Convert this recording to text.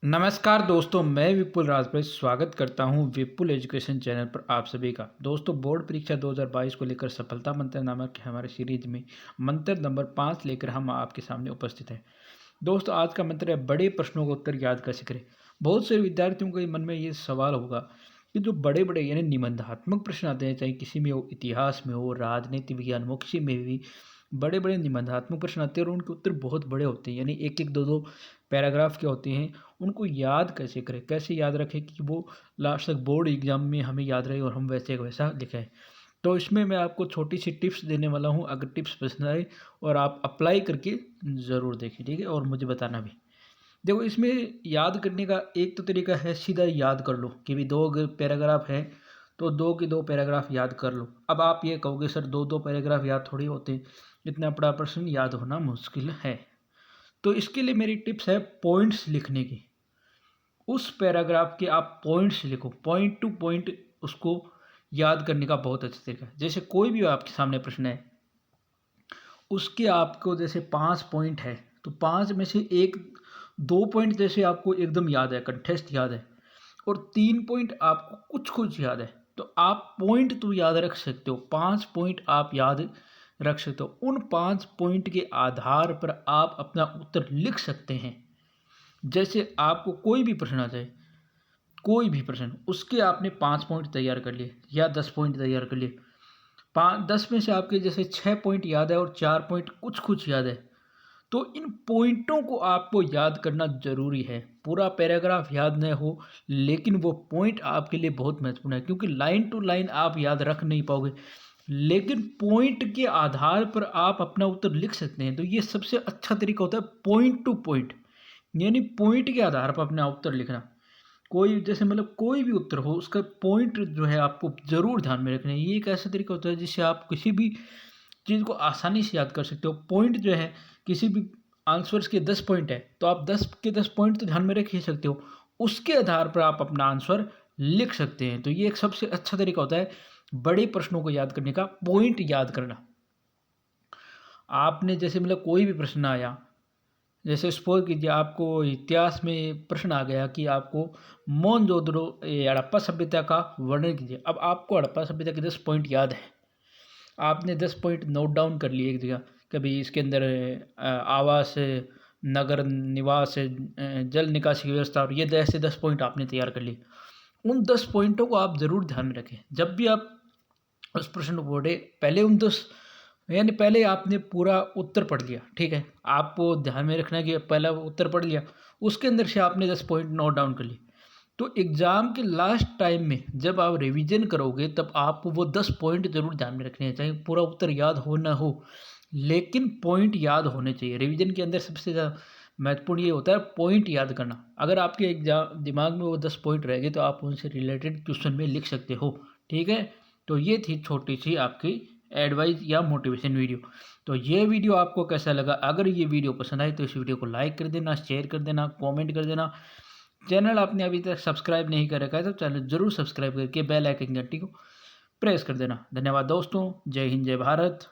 नमस्कार दोस्तों, मैं विपुल राजपूत स्वागत करता हूं विपुल एजुकेशन चैनल पर आप सभी का। दोस्तों, बोर्ड परीक्षा 2022 को लेकर सफलता मंत्र नामक हमारे सीरीज में मंत्र नंबर 5 लेकर हम आपके सामने उपस्थित हैं। दोस्तों, आज का मंत्र है बड़े प्रश्नों का उत्तर याद कैसे करें। बहुत से विद्यार्थियों के मन में ये सवाल होगा कि जो बड़े बड़े यानी निबंधात्मक प्रश्न आते हैं, चाहे किसी में हो, इतिहास में हो, राजनीति विज्ञान मोक्षी में भी बड़े बड़े निबंधात्मक प्रश्न आते हैं और उनके उत्तर बहुत बड़े होते हैं, यानी एक एक दो दो पैराग्राफ के होते हैं। उनको याद कैसे करें, कैसे याद रखें कि वो लास्ट तक बोर्ड एग्जाम में हमें याद रहे और हम वैसे का वैसा लिखें। तो इसमें मैं आपको छोटी सी टिप्स देने वाला हूँ। अगर टिप्स पसंद आए और आप अप्लाई करके ज़रूर देखें, ठीक है, और मुझे बताना भी। देखो, इसमें याद करने का एक तो तरीका है, सीधा याद कर लो कि भी दो अगर पैराग्राफ है तो दो के दो पैराग्राफ याद कर लो। अब आप ये कहोगे सर दो दो पैराग्राफ याद थोड़ी होते, इतना बड़ा प्रश्न याद होना मुश्किल है। तो इसके लिए मेरी टिप्स है पॉइंट्स लिखने की। उस पैराग्राफ के आप पॉइंट्स लिखो, पॉइंट टू पॉइंट उसको याद करने का बहुत अच्छा तरीका है। जैसे कोई भी आपके सामने प्रश्न है, उसके आपको जैसे 5 पॉइंट है, तो 5 में से 1-2 पॉइंट जैसे आपको एकदम याद है, कंठस्थ याद है, और 3 पॉइंट आपको कुछ-कुछ याद है। तो आप पॉइंट तो याद रख सकते हो, 5 पॉइंट आप याद रख सकते हो। उन 5 पॉइंट के आधार पर आप अपना उत्तर लिख सकते हैं। जैसे आपको कोई भी प्रश्न आ जाए, कोई भी प्रश्न, उसके आपने 5 पॉइंट तैयार कर लिए या 10 पॉइंट तैयार कर लिए। 5-10 में से आपके जैसे 6 पॉइंट याद है और 4 पॉइंट कुछ-कुछ याद है। तो इन पॉइंटों को आपको याद करना ज़रूरी है। पूरा पैराग्राफ याद न हो, लेकिन वो पॉइंट आपके लिए बहुत महत्वपूर्ण है, क्योंकि लाइन टू लाइन आप याद रख नहीं पाओगे। लेकिन पॉइंट के आधार पर आप अपना उत्तर लिख सकते हैं। तो ये सबसे अच्छा तरीका होता है पॉइंट टू पॉइंट, यानी पॉइंट के आधार पर अपना उत्तर लिखना। कोई जैसे मतलब कोई भी उत्तर हो, उसका पॉइंट जो है आपको ज़रूर ध्यान में रखना है। ये एक ऐसा तरीका होता है जिससे आप किसी भी चीज़ को आसानी से याद कर सकते हो। पॉइंट जो है, किसी भी आंसर्स के 10 पॉइंट है, तो आप 10 के 10 पॉइंट तो ध्यान में रख ही सकते हो। उसके आधार पर आप अपना आंसर लिख सकते हैं। तो ये एक सबसे अच्छा तरीका होता है बड़े प्रश्नों को याद करने का, पॉइंट याद करना। आपने जैसे मतलब कोई भी प्रश्न आया, जैसे सपोज कीजिए आपको इतिहास में प्रश्न आ गया कि आपको मोहनजोदड़ो हड़प्पा सभ्यता का वर्णन कीजिए। अब आपको हड़प्पा सभ्यता के 10 पॉइंट याद है, आपने 10 पॉइंट नोट डाउन कर लिए एक जगह। कभी इसके अंदर आवास, नगर निवास, जल निकासी की व्यवस्था, और ये ऐसे 10 पॉइंट आपने तैयार कर लिए। उन 10 पॉइंटों को आप ज़रूर ध्यान में रखें जब भी आप उस प्रश्न को पढ़े। पहले उन 10, यानी पहले आपने पूरा उत्तर पढ़ लिया, ठीक है। आपको ध्यान में रखना है कि पहला उत्तर पढ़ लिया, उसके अंदर से आपने 10 पॉइंट नोट डाउन कर लिए। तो एग्ज़ाम के लास्ट टाइम में जब आप रिवीजन करोगे, तब आपको वो 10 पॉइंट ज़रूर ध्यान में रखने हैं। चाहे पूरा उत्तर याद हो ना हो, लेकिन पॉइंट याद होने चाहिए। रिवीजन के अंदर सबसे ज़्यादा महत्वपूर्ण ये होता है पॉइंट याद करना। अगर आपके एग्जाम दिमाग में वो 10 पॉइंट रह गए, तो आप उनसे रिलेटेड क्वेश्चन में लिख सकते हो, ठीक है। तो ये थी छोटी सी आपकी एडवाइस या मोटिवेशन वीडियो। तो ये वीडियो आपको कैसा लगा? अगर ये वीडियो पसंद आए तो इस वीडियो को लाइक कर देना, शेयर कर देना, कमेंट कर देना। चैनल आपने अभी तक सब्सक्राइब नहीं कर रखा है तो चैनल ज़रूर सब्सक्राइब करके बेल आइकन घंटी को प्रेस कर देना। धन्यवाद दोस्तों। जय हिंद, जय भारत।